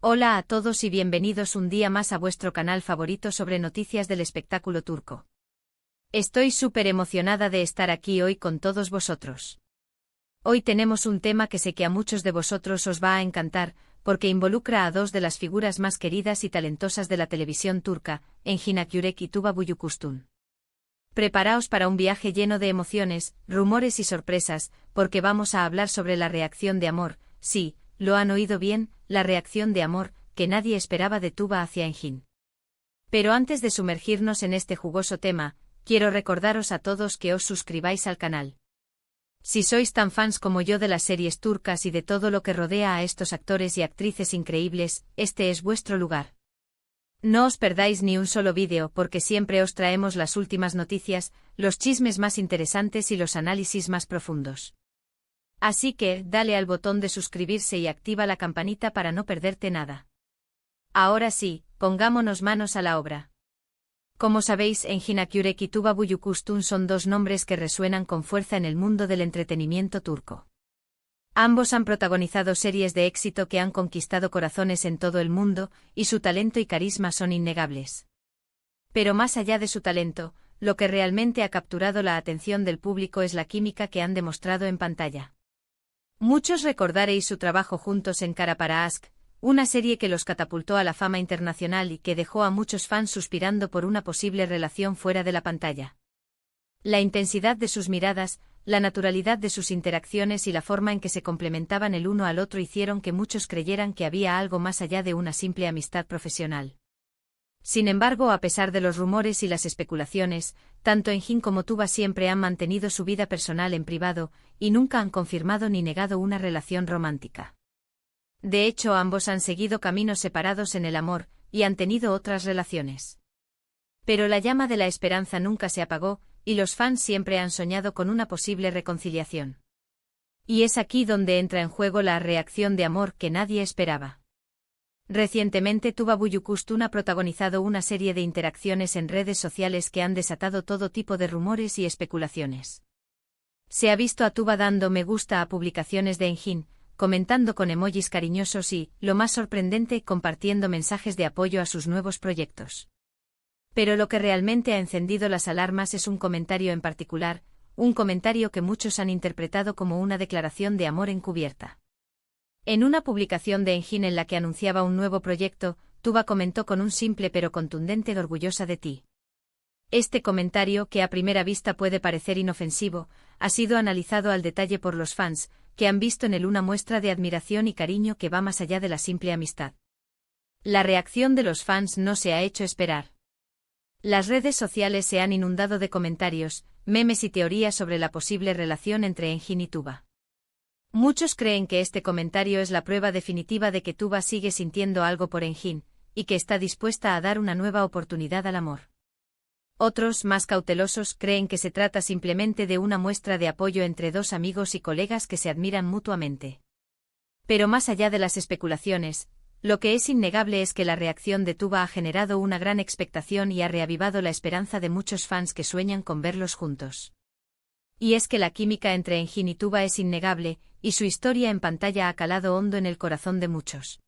Hola a todos y bienvenidos un día más a vuestro canal favorito sobre noticias del espectáculo turco. Estoy súper emocionada de estar aquí hoy con todos vosotros. Hoy tenemos un tema que sé que a muchos de vosotros os va a encantar, porque involucra a dos de las figuras más queridas y talentosas de la televisión turca, Engin Akyürek y Tuba Büyüküstün. Preparaos para un viaje lleno de emociones, rumores y sorpresas, porque vamos a hablar sobre la reacción de amor, sí, lo han oído bien, la reacción de amor, que nadie esperaba de Tuba hacia Engin. Pero antes de sumergirnos en este jugoso tema, quiero recordaros a todos que os suscribáis al canal. Si sois tan fans como yo de las series turcas y de todo lo que rodea a estos actores y actrices increíbles, este es vuestro lugar. No os perdáis ni un solo vídeo porque siempre os traemos las últimas noticias, los chismes más interesantes y los análisis más profundos. Así que, dale al botón de suscribirse y activa la campanita para no perderte nada. Ahora sí, pongámonos manos a la obra. Como sabéis, Engin Akyürek y Tuba Büyüküstün son dos nombres que resuenan con fuerza en el mundo del entretenimiento turco. Ambos han protagonizado series de éxito que han conquistado corazones en todo el mundo, y su talento y carisma son innegables. Pero más allá de su talento, lo que realmente ha capturado la atención del público es la química que han demostrado en pantalla. Muchos recordaréis su trabajo juntos en Kara para Aşk, una serie que los catapultó a la fama internacional y que dejó a muchos fans suspirando por una posible relación fuera de la pantalla. La intensidad de sus miradas, la naturalidad de sus interacciones y la forma en que se complementaban el uno al otro hicieron que muchos creyeran que había algo más allá de una simple amistad profesional. Sin embargo, a pesar de los rumores y las especulaciones, tanto Engin como Tuba siempre han mantenido su vida personal en privado, y nunca han confirmado ni negado una relación romántica. De hecho, ambos han seguido caminos separados en el amor, y han tenido otras relaciones. Pero la llama de la esperanza nunca se apagó, y los fans siempre han soñado con una posible reconciliación. Y es aquí donde entra en juego la reacción de amor que nadie esperaba. Recientemente Tuba Büyüküstün ha protagonizado una serie de interacciones en redes sociales que han desatado todo tipo de rumores y especulaciones. Se ha visto a Tuba dando me gusta a publicaciones de Engin, comentando con emojis cariñosos y, lo más sorprendente, compartiendo mensajes de apoyo a sus nuevos proyectos. Pero lo que realmente ha encendido las alarmas es un comentario en particular, un comentario que muchos han interpretado como una declaración de amor encubierta. En una publicación de Engin en la que anunciaba un nuevo proyecto, Tuba comentó con un simple pero contundente "orgullosa de ti". Este comentario, que a primera vista puede parecer inofensivo, ha sido analizado al detalle por los fans, que han visto en él una muestra de admiración y cariño que va más allá de la simple amistad. La reacción de los fans no se ha hecho esperar. Las redes sociales se han inundado de comentarios, memes y teorías sobre la posible relación entre Engin y Tuba. Muchos creen que este comentario es la prueba definitiva de que Tuba sigue sintiendo algo por Engin, y que está dispuesta a dar una nueva oportunidad al amor. Otros, más cautelosos, creen que se trata simplemente de una muestra de apoyo entre dos amigos y colegas que se admiran mutuamente. Pero más allá de las especulaciones, lo que es innegable es que la reacción de Tuba ha generado una gran expectación y ha reavivado la esperanza de muchos fans que sueñan con verlos juntos. Y es que la química entre Engin y Tuba es innegable, y su historia en pantalla ha calado hondo en el corazón de muchos.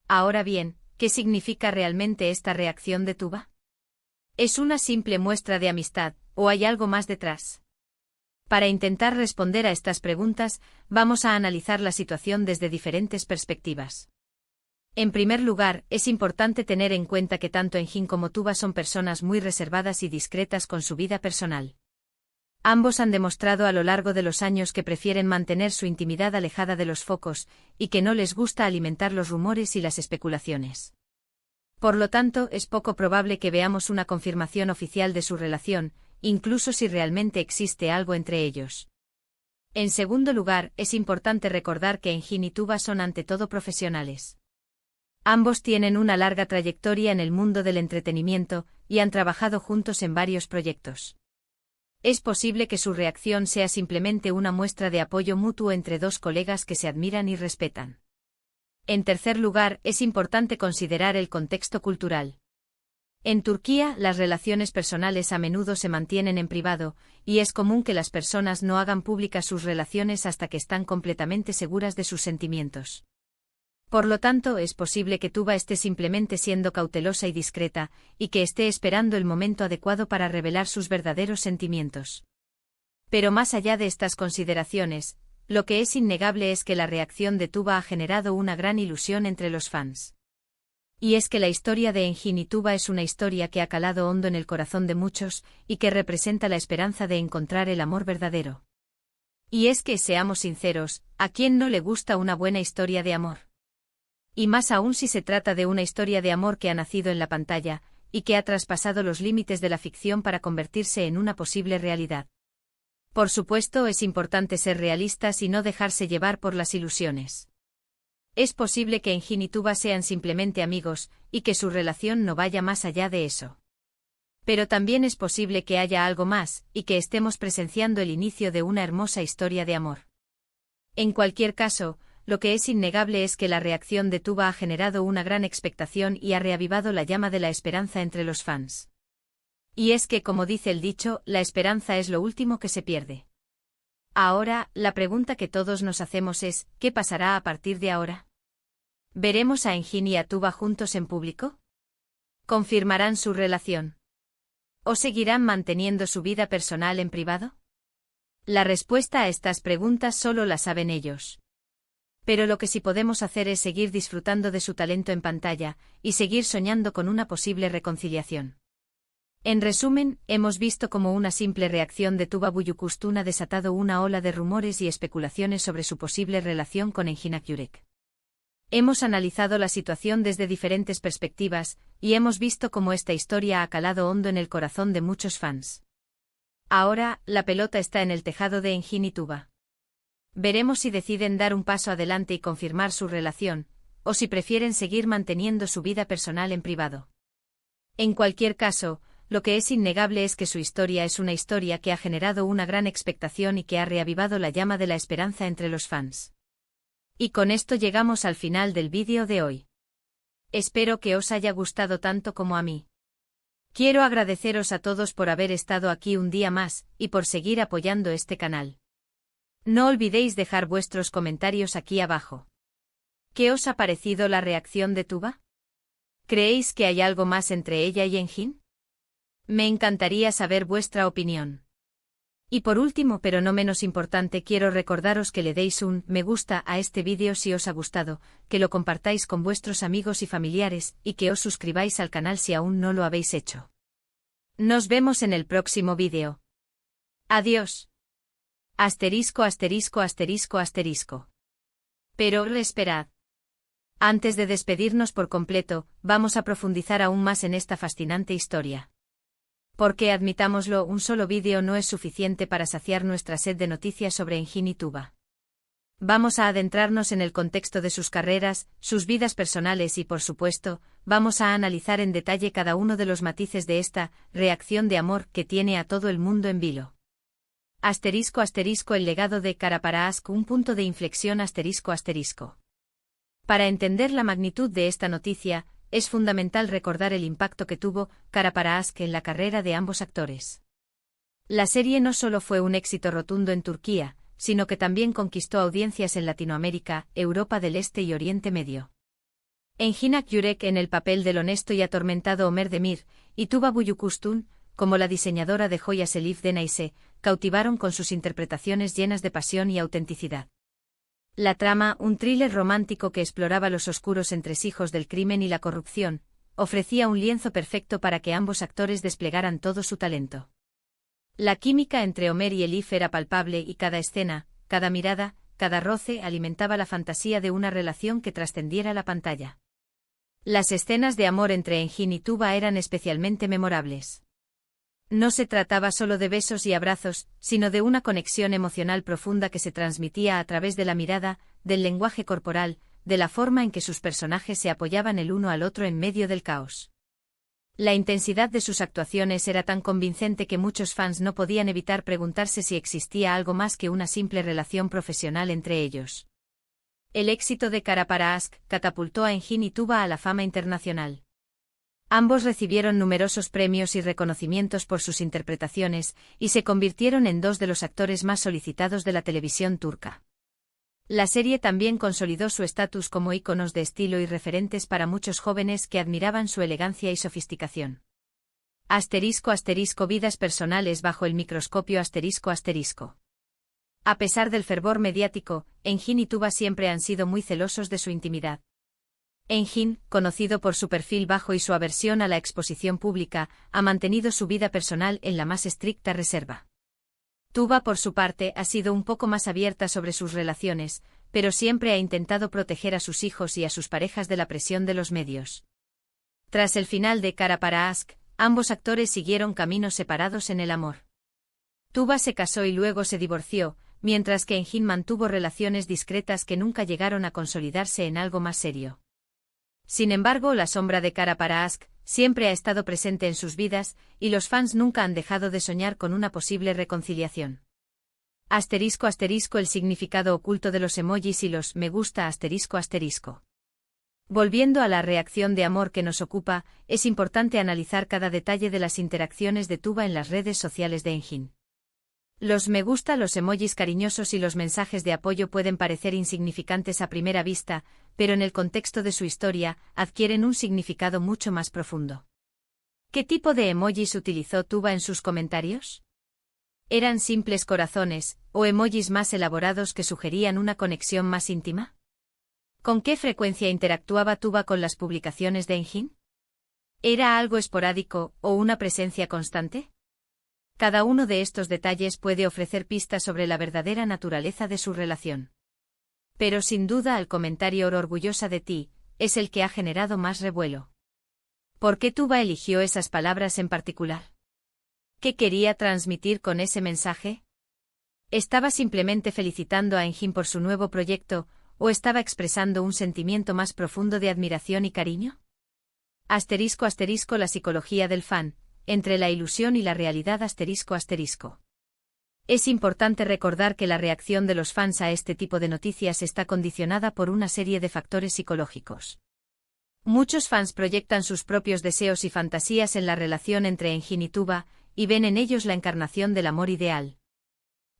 Ahora bien, ¿qué significa realmente esta reacción de Tuba? ¿Es una simple muestra de amistad, o hay algo más detrás? Para intentar responder a estas preguntas, vamos a analizar la situación desde diferentes perspectivas. En primer lugar, es importante tener en cuenta que tanto Engin como Tuba son personas muy reservadas y discretas con su vida personal. Ambos han demostrado a lo largo de los años que prefieren mantener su intimidad alejada de los focos, y que no les gusta alimentar los rumores y las especulaciones. Por lo tanto, es poco probable que veamos una confirmación oficial de su relación, incluso si realmente existe algo entre ellos. En segundo lugar, es importante recordar que Engin y Tuba son ante todo profesionales. Ambos tienen una larga trayectoria en el mundo del entretenimiento, y han trabajado juntos en varios proyectos. Es posible que su reacción sea simplemente una muestra de apoyo mutuo entre dos colegas que se admiran y respetan. En tercer lugar, es importante considerar el contexto cultural. En Turquía, las relaciones personales a menudo se mantienen en privado, y es común que las personas no hagan públicas sus relaciones hasta que están completamente seguras de sus sentimientos. Por lo tanto, es posible que Tuba esté simplemente siendo cautelosa y discreta, y que esté esperando el momento adecuado para revelar sus verdaderos sentimientos. Pero más allá de estas consideraciones, lo que es innegable es que la reacción de Tuba ha generado una gran ilusión entre los fans. Y es que la historia de Engin y Tuba es una historia que ha calado hondo en el corazón de muchos, y que representa la esperanza de encontrar el amor verdadero. Y es que, seamos sinceros, ¿a quién no le gusta una buena historia de amor? Y más aún si se trata de una historia de amor que ha nacido en la pantalla, y que ha traspasado los límites de la ficción para convertirse en una posible realidad. Por supuesto, es importante ser realistas y no dejarse llevar por las ilusiones. Es posible que Engin y Tuba sean simplemente amigos, y que su relación no vaya más allá de eso. Pero también es posible que haya algo más, y que estemos presenciando el inicio de una hermosa historia de amor. En cualquier caso, lo que es innegable es que la reacción de Tuba ha generado una gran expectación y ha reavivado la llama de la esperanza entre los fans. Y es que, como dice el dicho, la esperanza es lo último que se pierde. Ahora, la pregunta que todos nos hacemos es, ¿qué pasará a partir de ahora? ¿Veremos a Engin y a Tuba juntos en público? ¿Confirmarán su relación? ¿O seguirán manteniendo su vida personal en privado? La respuesta a estas preguntas solo la saben ellos. Pero lo que sí podemos hacer es seguir disfrutando de su talento en pantalla, y seguir soñando con una posible reconciliación. En resumen, hemos visto cómo una simple reacción de Tuba Büyüküstün ha desatado una ola de rumores y especulaciones sobre su posible relación con Engin Akyurek. Hemos analizado la situación desde diferentes perspectivas, y hemos visto cómo esta historia ha calado hondo en el corazón de muchos fans. Ahora, la pelota está en el tejado de Engin y Tuba. Veremos si deciden dar un paso adelante y confirmar su relación, o si prefieren seguir manteniendo su vida personal en privado. En cualquier caso, lo que es innegable es que su historia es una historia que ha generado una gran expectación y que ha reavivado la llama de la esperanza entre los fans. Y con esto llegamos al final del vídeo de hoy. Espero que os haya gustado tanto como a mí. Quiero agradeceros a todos por haber estado aquí un día más, y por seguir apoyando este canal. No olvidéis dejar vuestros comentarios aquí abajo. ¿Qué os ha parecido la reacción de Tuba? ¿Creéis que hay algo más entre ella y Engin? Me encantaría saber vuestra opinión. Y por último, pero no menos importante, quiero recordaros que le deis un me gusta a este vídeo si os ha gustado, que lo compartáis con vuestros amigos y familiares, y que os suscribáis al canal si aún no lo habéis hecho. Nos vemos en el próximo vídeo. Adiós. Asterisco, asterisco, asterisco, asterisco. Pero esperad. Antes de despedirnos por completo, vamos a profundizar aún más en esta fascinante historia. Porque, admitámoslo, un solo vídeo no es suficiente para saciar nuestra sed de noticias sobre Engin y Tuba. Vamos a adentrarnos en el contexto de sus carreras, sus vidas personales y, por supuesto, vamos a analizar en detalle cada uno de los matices de esta reacción de amor que tiene a todo el mundo en vilo. Asterisco, asterisco, el legado de Kara Para-Ask, un punto de inflexión, asterisco, asterisco. Para entender la magnitud de esta noticia, es fundamental recordar el impacto que tuvo Kara Para-Ask en la carrera de ambos actores. La serie no solo fue un éxito rotundo en Turquía, sino que también conquistó audiencias en Latinoamérica, Europa del Este y Oriente Medio. Engin Akyurek en el papel del honesto y atormentado Ömer Demir, y Tuba Büyüküstün, como la diseñadora de joyas Elif Denayse, cautivaron con sus interpretaciones llenas de pasión y autenticidad. La trama, un thriller romántico que exploraba los oscuros entresijos del crimen y la corrupción, ofrecía un lienzo perfecto para que ambos actores desplegaran todo su talento. La química entre Ömer y Elif era palpable y cada escena, cada mirada, cada roce alimentaba la fantasía de una relación que trascendiera la pantalla. Las escenas de amor entre Engin y Tuba eran especialmente memorables. No se trataba solo de besos y abrazos, sino de una conexión emocional profunda que se transmitía a través de la mirada, del lenguaje corporal, de la forma en que sus personajes se apoyaban el uno al otro en medio del caos. La intensidad de sus actuaciones era tan convincente que muchos fans no podían evitar preguntarse si existía algo más que una simple relación profesional entre ellos. El éxito de Kara Para-Ask catapultó a Engin y Tuba a la fama internacional. Ambos recibieron numerosos premios y reconocimientos por sus interpretaciones, y se convirtieron en dos de los actores más solicitados de la televisión turca. La serie también consolidó su estatus como íconos de estilo y referentes para muchos jóvenes que admiraban su elegancia y sofisticación. Vidas personales bajo el microscopio ***. A pesar del fervor mediático, Engin y Tuba siempre han sido muy celosos de su intimidad. Engin, conocido por su perfil bajo y su aversión a la exposición pública, ha mantenido su vida personal en la más estricta reserva. Tuba, por su parte, ha sido un poco más abierta sobre sus relaciones, pero siempre ha intentado proteger a sus hijos y a sus parejas de la presión de los medios. Tras el final de Cara para Ask, ambos actores siguieron caminos separados en el amor. Tuba se casó y luego se divorció, mientras que Engin mantuvo relaciones discretas que nunca llegaron a consolidarse en algo más serio. Sin embargo, la sombra de Cara para Ask siempre ha estado presente en sus vidas, y los fans nunca han dejado de soñar con una posible reconciliación. ***, el significado oculto de los emojis y los me gusta ***. Volviendo a la reacción de amor que nos ocupa, es importante analizar cada detalle de las interacciones de Tuba en las redes sociales de Engin. Los me gusta, los emojis cariñosos y los mensajes de apoyo pueden parecer insignificantes a primera vista, pero en el contexto de su historia, adquieren un significado mucho más profundo. ¿Qué tipo de emojis utilizó Tuba en sus comentarios? ¿Eran simples corazones, o emojis más elaborados que sugerían una conexión más íntima? ¿Con qué frecuencia interactuaba Tuba con las publicaciones de Engin? ¿Era algo esporádico, o una presencia constante? Cada uno de estos detalles puede ofrecer pistas sobre la verdadera naturaleza de su relación. Pero sin duda el comentario orgullosa de ti es el que ha generado más revuelo. ¿Por qué Tuba eligió esas palabras en particular? ¿Qué quería transmitir con ese mensaje? ¿Estaba simplemente felicitando a Engin por su nuevo proyecto, o estaba expresando un sentimiento más profundo de admiración y cariño? ***, la psicología del fan, entre la ilusión y la realidad ***. Es importante recordar que la reacción de los fans a este tipo de noticias está condicionada por una serie de factores psicológicos. Muchos fans proyectan sus propios deseos y fantasías en la relación entre Engin y Tuba, y ven en ellos la encarnación del amor ideal.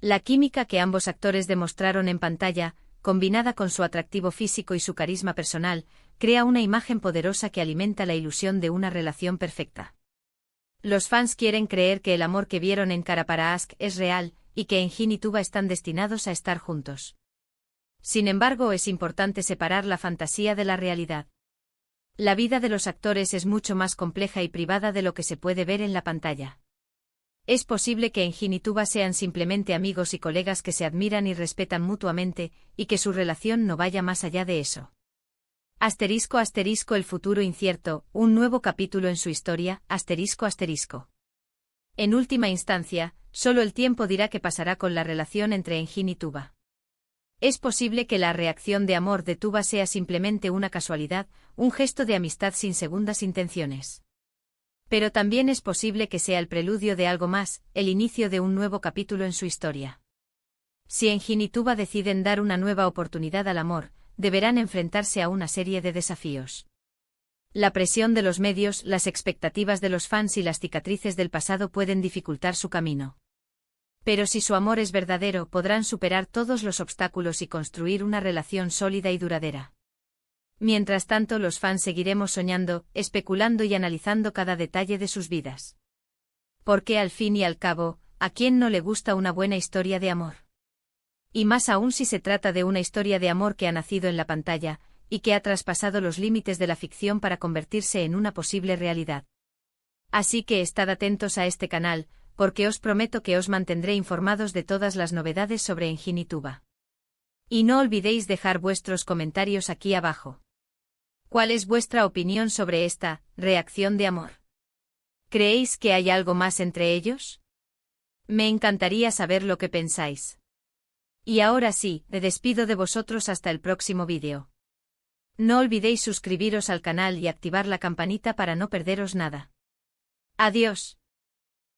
La química que ambos actores demostraron en pantalla, combinada con su atractivo físico y su carisma personal, crea una imagen poderosa que alimenta la ilusión de una relación perfecta. Los fans quieren creer que el amor que vieron en Cara para Ask es real, y que Engin y Tuba están destinados a estar juntos. Sin embargo, es importante separar la fantasía de la realidad. La vida de los actores es mucho más compleja y privada de lo que se puede ver en la pantalla. Es posible que Engin y Tuba sean simplemente amigos y colegas que se admiran y respetan mutuamente, y que su relación no vaya más allá de eso. ***, el futuro incierto, un nuevo capítulo en su historia, ***. En última instancia, solo el tiempo dirá qué pasará con la relación entre Engin y Tuba. Es posible que la reacción de amor de Tuba sea simplemente una casualidad, un gesto de amistad sin segundas intenciones. Pero también es posible que sea el preludio de algo más, el inicio de un nuevo capítulo en su historia. Si Engin y Tuba deciden dar una nueva oportunidad al amor, deberán enfrentarse a una serie de desafíos. La presión de los medios, las expectativas de los fans y las cicatrices del pasado pueden dificultar su camino. Pero si su amor es verdadero, podrán superar todos los obstáculos y construir una relación sólida y duradera. Mientras tanto, los fans seguiremos soñando, especulando y analizando cada detalle de sus vidas. Porque al fin y al cabo, ¿a quién no le gusta una buena historia de amor? Y más aún si se trata de una historia de amor que ha nacido en la pantalla, y que ha traspasado los límites de la ficción para convertirse en una posible realidad. Así que estad atentos a este canal, porque os prometo que os mantendré informados de todas las novedades sobre Engin y Tuba. Y no olvidéis dejar vuestros comentarios aquí abajo. ¿Cuál es vuestra opinión sobre esta reacción de amor? ¿Creéis que hay algo más entre ellos? Me encantaría saber lo que pensáis. Y ahora sí, me despido de vosotros hasta el próximo vídeo. No olvidéis suscribiros al canal y activar la campanita para no perderos nada. Adiós.